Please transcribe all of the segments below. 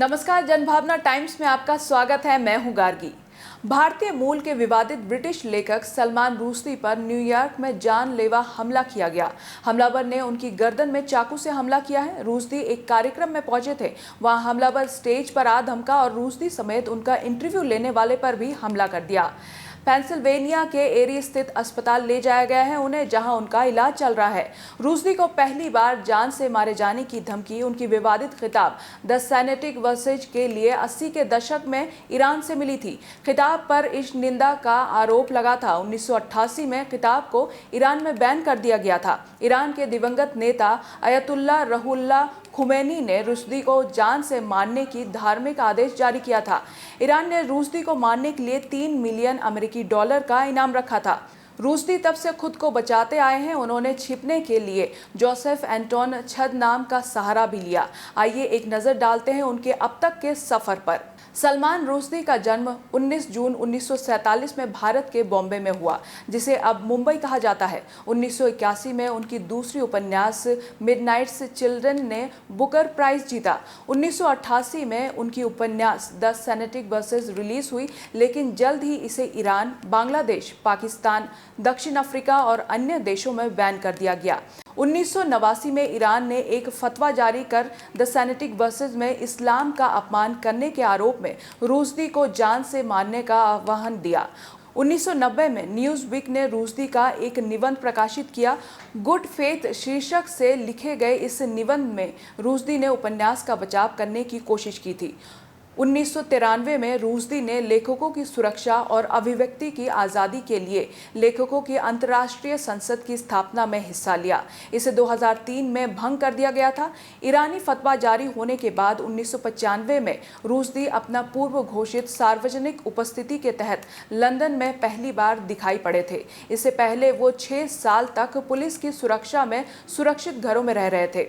नमस्कार, जनभावना टाइम्स में आपका स्वागत है। मैं हूं गार्गी। भारतीय मूल के विवादित ब्रिटिश लेखक सलमान रुश्दी पर न्यूयॉर्क में जानलेवा हमला किया गया। हमलावर ने उनकी गर्दन में चाकू से हमला किया है। रुश्दी एक कार्यक्रम में पहुंचे थे। वहां हमलावर स्टेज पर आ धमका और रुश्दी समेत उनका इंटरव्यू लेने वाले पर भी हमला कर दिया। पेंसिल्वेनिया के एरी स्थित अस्पताल ले जाया गया है उन्हें, जहां उनका इलाज चल रहा है। रुश्दी को पहली बार जान से मारे जाने की धमकी उनकी विवादित खिताब द सेनेटिक वर्सेज के लिए 80 के दशक में ईरान से मिली थी। खिताब पर इस निंदा का आरोप लगा था। 1988 में खिताब को ईरान में बैन कर दिया गया था। ईरान के दिवंगत नेता अयतुल्ला रुहुल्ला खुमैनी ने रुश्दी को जान से मारने की धार्मिक आदेश जारी किया था। ईरान ने रुश्दी को मारने के लिए $3 मिलियन अमेरिकी डॉलर का इनाम रखा था। रुश्दी तब से खुद को बचाते आए हैं। उन्होंने छिपने के लिए जोसेफ एंटोन छद्म का सहारा भी लिया। आइए एक नज़र डालते हैं उनके अब तक के सफ़र पर। सलमान रुश्दी का जन्म 19 जून 1947 में भारत के बॉम्बे में हुआ, जिसे अब मुंबई कहा जाता है। 1981 में उनकी दूसरी उपन्यास मिडनाइट्स चिल्ड्रन ने बुकर प्राइज जीता। 1988 में उनकी उपन्यास द सेनेटिक वर्सेज रिलीज हुई, लेकिन जल्द ही इसे ईरान, बांग्लादेश, पाकिस्तान, दक्षिण अफ्रीका और अन्य देशों में बैन कर दिया गया। 1989 में ईरान ने एक फतवा जारी कर द सेनेटिक वर्सेज में इस्लाम का अपमान करने के आरोप में रुश्दी को जान से मारने का आह्वान दिया। 1990 में न्यूज़वीक ने रुश्दी का एक निबंध प्रकाशित किया। गुड फेथ शीर्षक से लिखे गए इस निबंध में रुश्दी ने उपन्यास का बचाव करने की कोशिश की थी। 1993 में रुश्दी ने लेखकों की सुरक्षा और अभिव्यक्ति की आज़ादी के लिए लेखकों की अंतर्राष्ट्रीय संसद की स्थापना में हिस्सा लिया। इसे 2003 में भंग कर दिया गया था। ईरानी फतवा जारी होने के बाद 1995 में रुश्दी अपना पूर्व घोषित सार्वजनिक उपस्थिति के तहत लंदन में पहली बार दिखाई पड़े थे। इससे पहले वो 6 साल तक पुलिस की सुरक्षा में सुरक्षित घरों में रह रहे थे।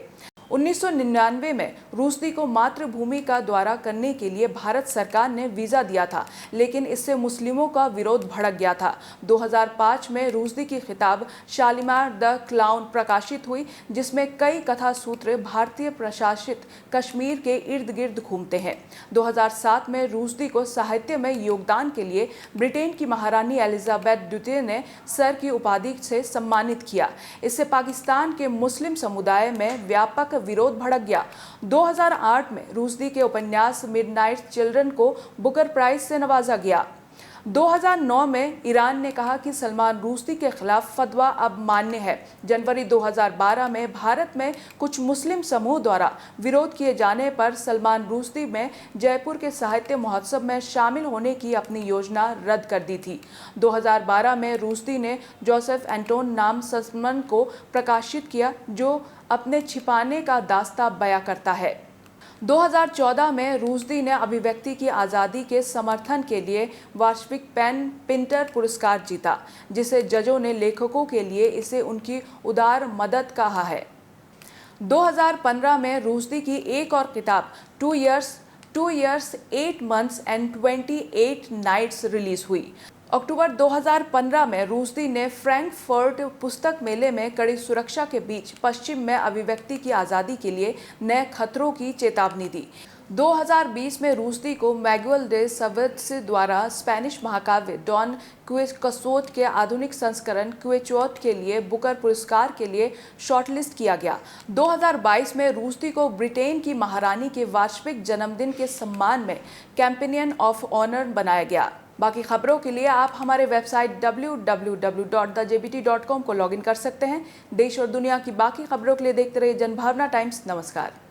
1999 में रुश्दी को मातृभूमि का दौरा करने के लिए भारत सरकार ने वीज़ा दिया था, लेकिन इससे मुस्लिमों का विरोध भड़क गया था। 2005 में रुश्दी की किताब शालीमार द क्लाउन प्रकाशित हुई, जिसमें कई कथा सूत्र भारतीय प्रशासित कश्मीर के इर्द गिर्द घूमते हैं। 2007 में रुश्दी को साहित्य में योगदान के लिए ब्रिटेन की महारानी एलिजाबेथ द्वितीय ने सर की उपाधि से सम्मानित किया। इससे पाकिस्तान के मुस्लिम समुदाय में व्यापक विरोध भड़क गया। 2008 में रुश्दी के उपन्यास मिडनाइट चिल्ड्रन को बुकर प्राइज से नवाजा गया। 2009 में ईरान ने कहा कि सलमान रुश्दी के खिलाफ फतवा अब मान्य है। जनवरी 2012 में भारत में कुछ मुस्लिम समूह द्वारा विरोध किए जाने पर सलमान रुश्दी में जयपुर के साहित्य महोत्सव में शामिल होने की अपनी योजना रद्द कर दी थी। 2012 में रुश्दी ने जोसेफ एंटोन नाम सस्मन को प्रकाशित किया, जो अपने छिपाने का दास्ता बयां करता है। 2014 में रुश्दी ने अभिव्यक्ति की आज़ादी के समर्थन के लिए वार्षिक पेन पिंटर पुरस्कार जीता, जिसे जजों ने लेखकों के लिए इसे उनकी उदार मदद कहा है। 2015 में रुश्दी की एक और किताब 2 years 8 months and 28 nights release हुई। अक्टूबर 2015 में रुश्दी ने फ्रैंकफर्ट पुस्तक मेले में कड़ी सुरक्षा के बीच पश्चिम में अभिव्यक्ति की आज़ादी के लिए नए खतरों की चेतावनी दी। 2020 में रुश्दी को मैगुएल डे सर्वेस द्वारा स्पेनिश महाकाव्य डॉन क्विक्सोट के आधुनिक संस्करण क्विक्सोट के लिए बुकर पुरस्कार के लिए शॉर्टलिस्ट किया गया। 2022 में रुश्दी को ब्रिटेन की महारानी के वार्षिक जन्मदिन के सम्मान में कैंपेनियन ऑफ ऑनर बनाया गया। बाकी खबरों के लिए आप हमारे वेबसाइट www.thejbt.com को लॉगिन कर सकते हैं। देश और दुनिया की बाकी खबरों के लिए देखते रहिए जनभावना टाइम्स। नमस्कार।